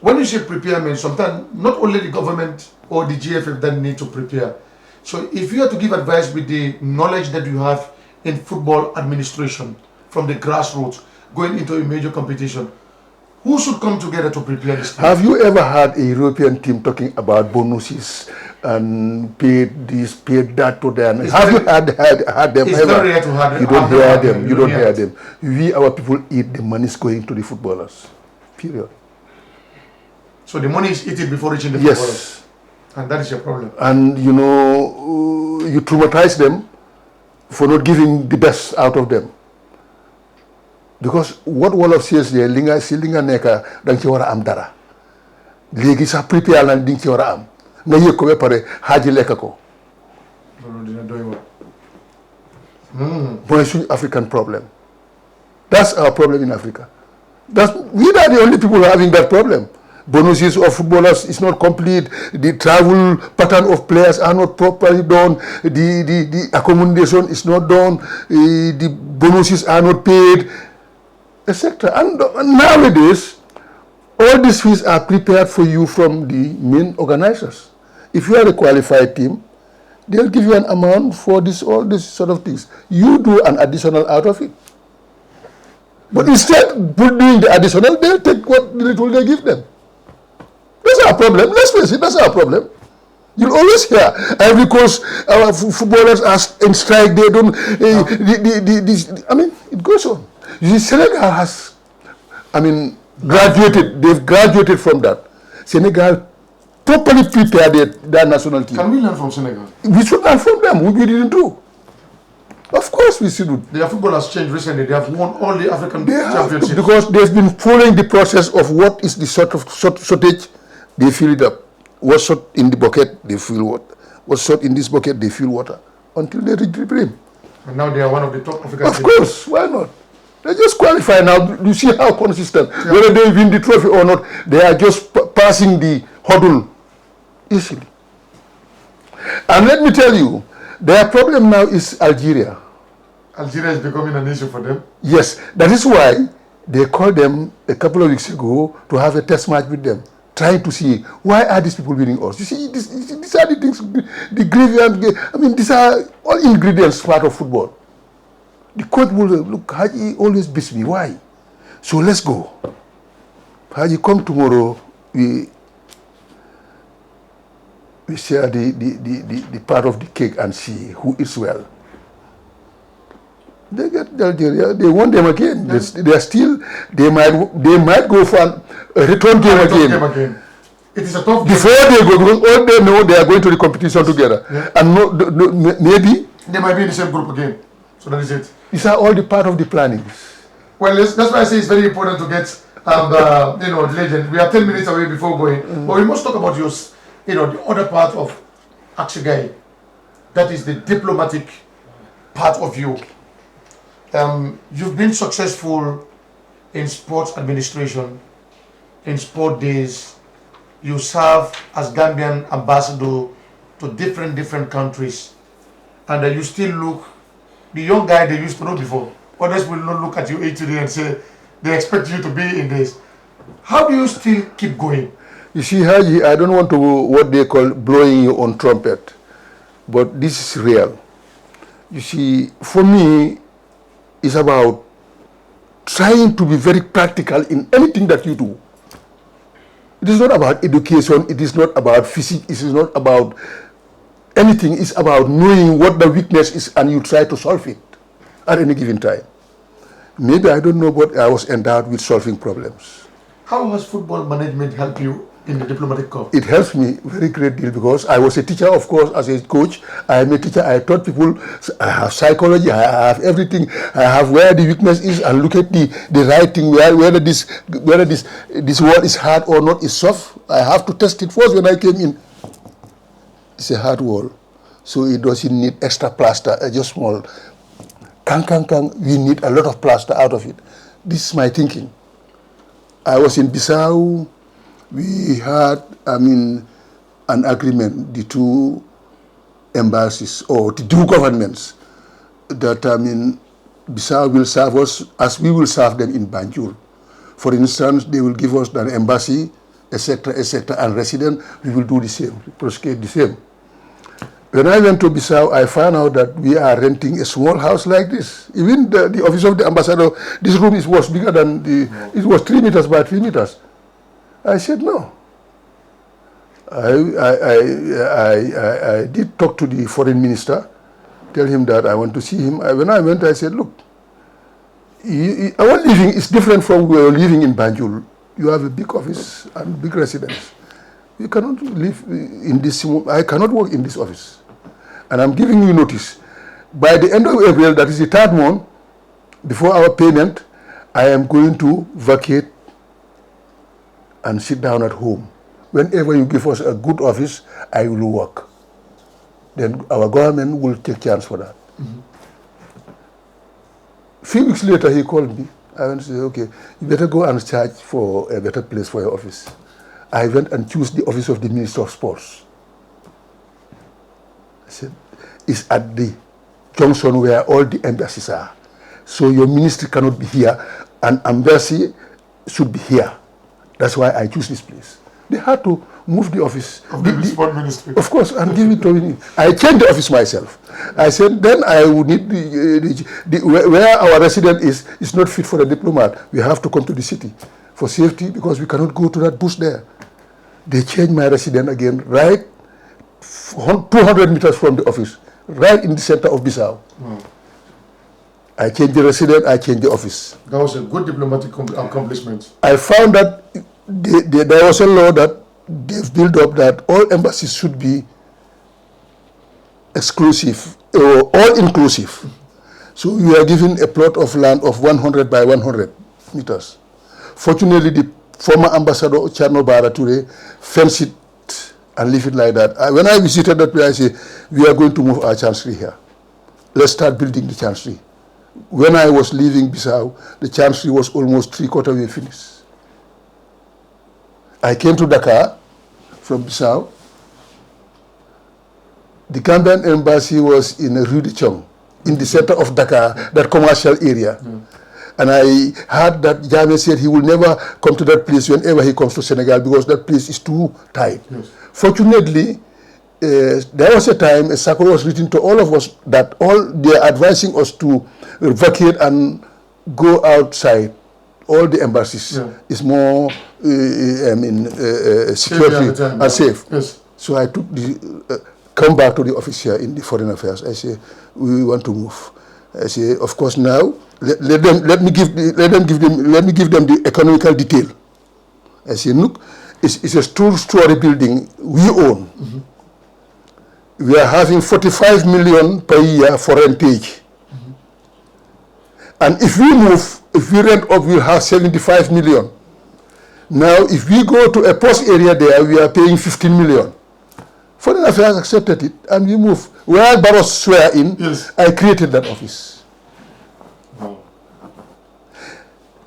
When you say prepare, sometimes not only the government or the GFF that need to prepare. So if you have to give advice with the knowledge that you have in football administration from the grassroots going into a major competition, who should come together to prepare this team?
Have you ever had a European team talking about bonuses and paid this, paid that to them? Have you had them
it's
ever?
Very rare to have
you don't hear them. You don't hear them. We, our people, eat the money is going to the footballers. Period.
So the money is eaten before reaching the
Yes.
footballers. And that is your problem.
And you know, you traumatize them for not giving the best out of them. Because what Wolof says there, linga si linga neka dang ci wara am dara. Legi sax prepare lan ding ci wara am. Nga yek ko be pare haji lek ko. Boy, suñ African problem. That's our problem in Africa. We are the only people having that problem. Bonuses of footballers is not complete. The travel pattern of players are not properly done. The accommodation is not done. The bonuses are not paid, etc. And nowadays, all these fees are prepared for you from the main organizers. If you are a qualified team, they'll give you an amount for this, all these sort of things. You do an additional out of it. But instead of doing the additional, they'll take what little they give them. That's our problem. Let's face it, that's our problem. You'll always hear Ivory Coast footballers are in strike. They don't. I mean, it goes on. You see, Senegal has, graduated. They've graduated from that. Senegal properly prepared their national team.
Can we learn from Senegal?
We should learn from them, which we didn't do. Of course we should.
Their football has changed recently. They have won all the African championships.
Because they've been following the process of what is the sort of shortage, they fill it up. What's short in the bucket, they fill water. What's short in this bucket, they fill water. Until they reach the brim.
And now they are one of the top African teams.
Of course, why not? They just qualify now. You see how consistent. Yeah. Whether they win the trophy or not, they are just passing the hurdle easily. And let me tell you, their problem now is Algeria.
Algeria is becoming an issue for them?
Yes, that is why they called them a couple of weeks ago to have a test match with them, trying to see why are these people winning us. You see, these are the things, the grievance, these are all ingredients part of football. The coach will look, Haji always beats me, why? So let's go. Haji, come tomorrow, we share the part of the cake and see who eats well. They get Algeria. They won them again. They are still. They might go for a return game again.
It is a tough game.
Before they go, because all they know they are going to the competition together, yeah. And maybe
they might be in the same group again. So that is it.
These are all the part of the planning.
Well, that's why I say it's very important to get the legend. We are 10 minutes away before going, but we must talk about the other part of Axi Gai. That is the diplomatic part of you. You've been successful in sports administration, in sport days. You serve as Gambian ambassador to different countries, and you still look the young guy they used to know before. Others will not look at you today and say they expect you to be in this. How do you still keep going?
You see, Haji, I don't want to what they call blowing your own trumpet, but this is real. You see, for me, it's about trying to be very practical in anything that you do. It is not about education, it is not about physics, it is not about anything. It's about knowing what the weakness is and you try to solve it at any given time. Maybe I don't know, but I was endowed with solving problems.
How has football management helped you in the diplomatic corps?
It helps me very great deal because I was a teacher, of course, as a coach. I am a teacher. I taught people. I have psychology. I have everything. I have where the weakness is and look at the writing, whether this word is hard or not, is soft. I have to test it first when I came in. It's a hard wall, so it doesn't need extra plaster. Just small. We need a lot of plaster out of it. This is my thinking. I was in Bissau. We had, an agreement, the two embassies or the two governments, that, Bissau will serve us as we will serve them in Banjul. For instance, they will give us an embassy, etc., and resident. We will do the same, proceed the same. When I went to Bissau, I found out that we are renting a small house like this. Even the office of the ambassador, this room was bigger than it was 3 meters by 3 meters. I said no. I did talk to the foreign minister, tell him that I want to see him. When I went, I said, look, our living is different from where you're living in Banjul. You have a big office and big residence. You cannot live in this, I cannot work in this office. And I'm giving you notice. By the end of April, that is the 3rd month, before our payment, I am going to vacate and sit down at home. Whenever you give us a good office, I will work. Then our government will take chance for that. Few weeks later, he called me. I went to say, okay, you better go and search for a better place for your office. I went and chose the office of the Minister of Sports. I said, it's at the junction where all the embassies are. So your ministry cannot be here, and embassy should be here. That's why I choose this place. They had to move the office.
Of the sport ministry.
Of course, and give it to me. I changed the office myself. I said, then I would need where our resident is not fit for a diplomat. We have to come to the city for safety because we cannot go to that bush there. They changed my resident again, right 200 meters from the office, right in the center of Bissau.
Wow.
I changed the resident, I changed the office.
That was a good diplomatic accomplishment.
I found that there was a law that they've built up that all embassies should be exclusive or all inclusive. So we are given a plot of land of 100 by 100 meters. Fortunately, the former ambassador Charno Bara Toure fenced it and leave it like that. When I visited that place, I said, we are going to move our chancery here. Let's start building the chancery. When I was leaving Bissau, the chancery was almost 3/4 way finished. I came to Dakar from Bissau. The Gambian embassy was in Rue de Chong, in the center of Dakar, that commercial area. And I heard that Jammeh said he will never come to that place whenever he comes to Senegal because that place is too tight. Yes. Fortunately, there was a time a circle was written to all of us that they are advising us to vacate and go outside. All the embassies is more security and safe. Yes. So I took come back to the office here in the Foreign Affairs. I say, we want to move. I say, of course now let me give them the economical detail. I say, look, it's a two-story building we own. We are having 45 million per year for rentage. And if we move, if we rent up, we'll have 75 million. Now, if we go to a post area there, we are paying 15 million. Foreign Affairs accepted it, and we move. Where Barros swear in, I created that office. Wow.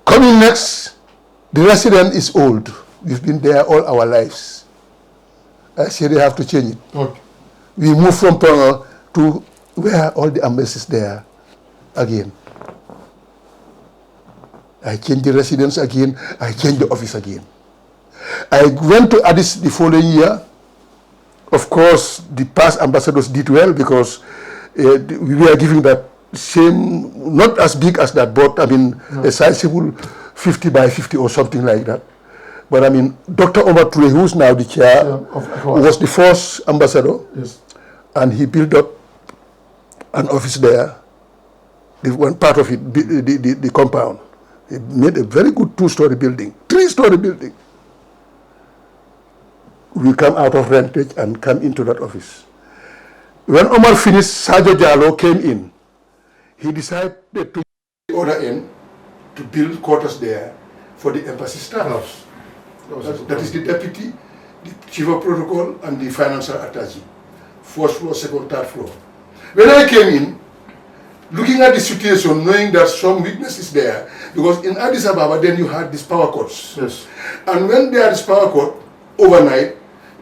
Coming next, the resident is old. We've been there all our lives. I said they have to change it. Okay. We move from Tonga to where all the embassies there again. I changed the residence again. I changed the office again. I went to Addis the following year. Of course, the past ambassadors did well because we were giving that same, not as big as that, but a sizable 50 by 50 or something like that. But Dr. Omar Toure, who's now the chair, was the first ambassador. Yes. And he built up an office there. One part of it, the compound. He made a very good 2-story building, 3-story building. we come out of rentage and come into that office. When Omar finished, Sadio Jallow came in. He decided to order in to build quarters there for the embassy staff. That is the deputy, the chief of protocol, and the financial attaché. First floor, second, third floor. When I came in, looking at the situation, knowing that some weakness is there, because in Addis Ababa, then you had these power cuts.
Yes.
And when there is power cut overnight,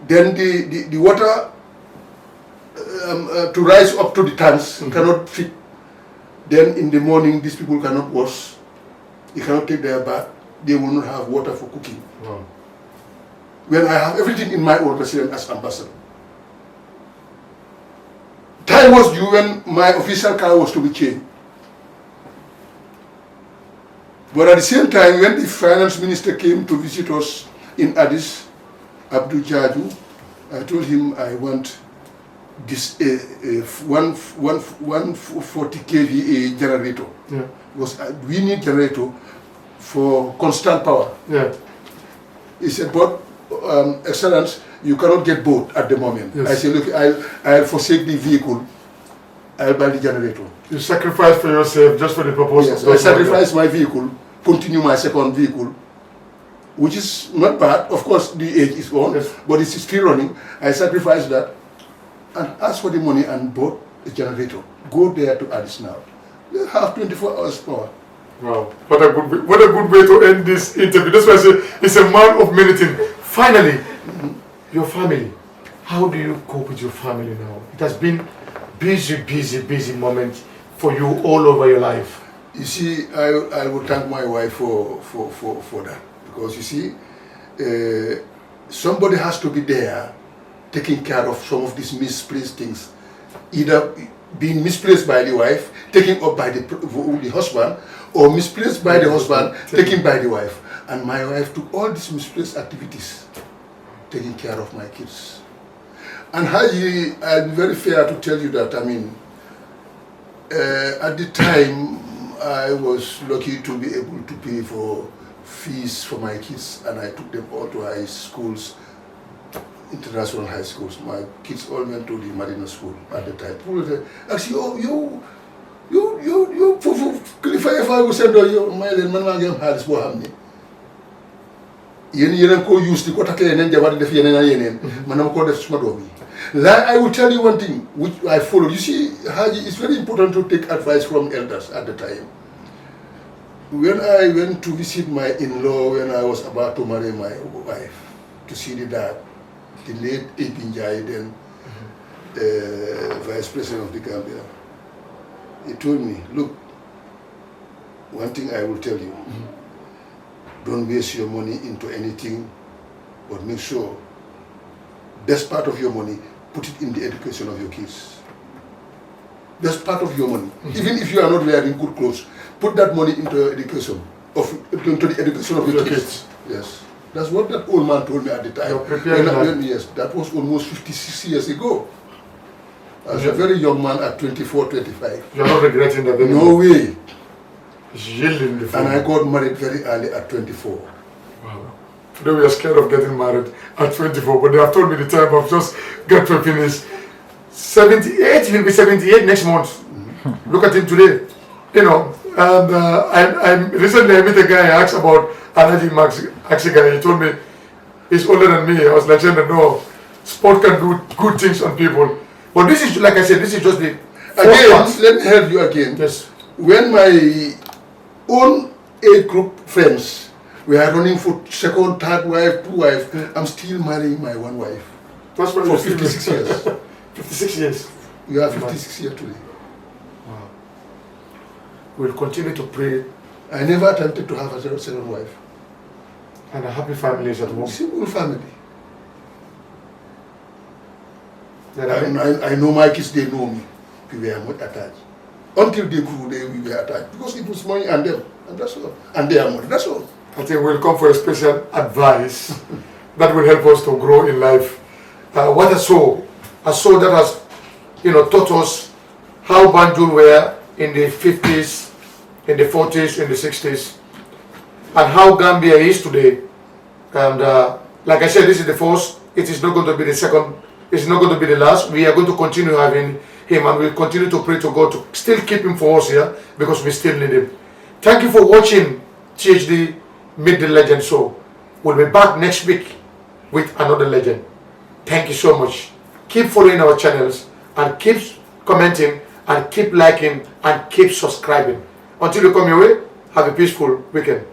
then the water to rise up to the tanks cannot fit. Then in the morning, these people cannot wash. They cannot take their bath. They will not have water for cooking.
Wow.
When I have everything in my own president as ambassador. Time was due when my official car was to be changed. But at the same time, when the finance minister came to visit us in Addis, Abdul Jaju, I told him I want this 140 kVA generator.
Yeah.
Because we need generator for constant power.
Yeah.
He said, but Excellence, you cannot get both at the moment.
Yes.
I said, look, I'll forsake the vehicle. I'll buy the generator.
You sacrifice for yourself just for the purpose
Yes,
of
I sacrifice my vehicle, continue my second vehicle, which is not bad. Of course, the age is on,
yes,
but it's still running. I sacrifice that and ask for the money and bought a generator. Go there to Addis now. They have 24 hours power.
Wow, what a good way to end this interview. That's why I say it's a man of many things. Finally, your family. How do you cope with your family now? It has been busy moment for you all over your life.
You see, I would thank my wife for that, because you see, somebody has to be there taking care of some of these misplaced things, either being misplaced by the wife, taken up by the husband, or misplaced by the husband, taken by the wife. And my wife took all these misplaced activities, taking care of my kids. And Haji, I'm very fair to tell you that, I mean, at the time, I was lucky to be able to pay for fees for my kids, and I took them all to high schools, international high schools. My kids all went to the Marina school at the time. People said, actually, oh, you, if I would send you, my man, I'm hard for hamni. Yen ko use the kota kene jabari def yenen yenen manam ko def suma domi. I will tell you one thing which I followed. You see, Haji, it's very important to take advice from elders at the time. When I went to visit my in-law when I was about to marry my wife, to see the dad, the late Ibn Jai, then Vice President of the Gambia, he told me, look, one thing I will tell you, don't waste your money into anything, but make sure best part of your money, put it in the education of your kids. Best part of your money. Even if you are not wearing good clothes, put that money into education into the education of your kids. Yes. That's what that old man told me at the time. Yes, that was almost 56 years ago. I was a very young man at 24, 25.
You're not regretting that anymore?
No way.
Yielding the
and I got married very early at 24.
Wow. Today we are scared of getting married at 24, but they have told me the time I've just got to finish. 78, he'll be 78 next month. Look at him today. You know, and I recently I met a guy, I asked about Alh Mass Axi Gai. He told me he's older than me. I was like, no, sport can do good things on people. But this is, like I said, this is just the
again, let me help you again.
Yes.
When my own age group friends we are running for second, third wife, two wives, I'm still marrying my one wife.
That's what
for 56 years.
56 years.
You are 56 years today.
Wow. We'll continue to pray.
I never attempted to have a second wife.
And a happy family is at home.
Simple family. I know my kids, they know me. We were not attached. Until they grew, we were attached. Because it was money and them. And that's all. And they are money. That's all.
I think we'll come for a special advice that will help us to grow in life. What a soul that has, taught us how Banjul were in the 50s, in the 40s, in the 60s, and how Gambia is today. And Like I said, this is the first. It is not going to be the second. It's not going to be the last. We are going to continue having him, and we'll continue to pray to God to still keep him for us here, because we still need him. Thank you for watching THD Meet the Legend Show. We'll be back next week with another legend. Thank you so much. Keep following our channels, and keep commenting, and keep liking, and keep subscribing. Until you come your way, have a peaceful weekend.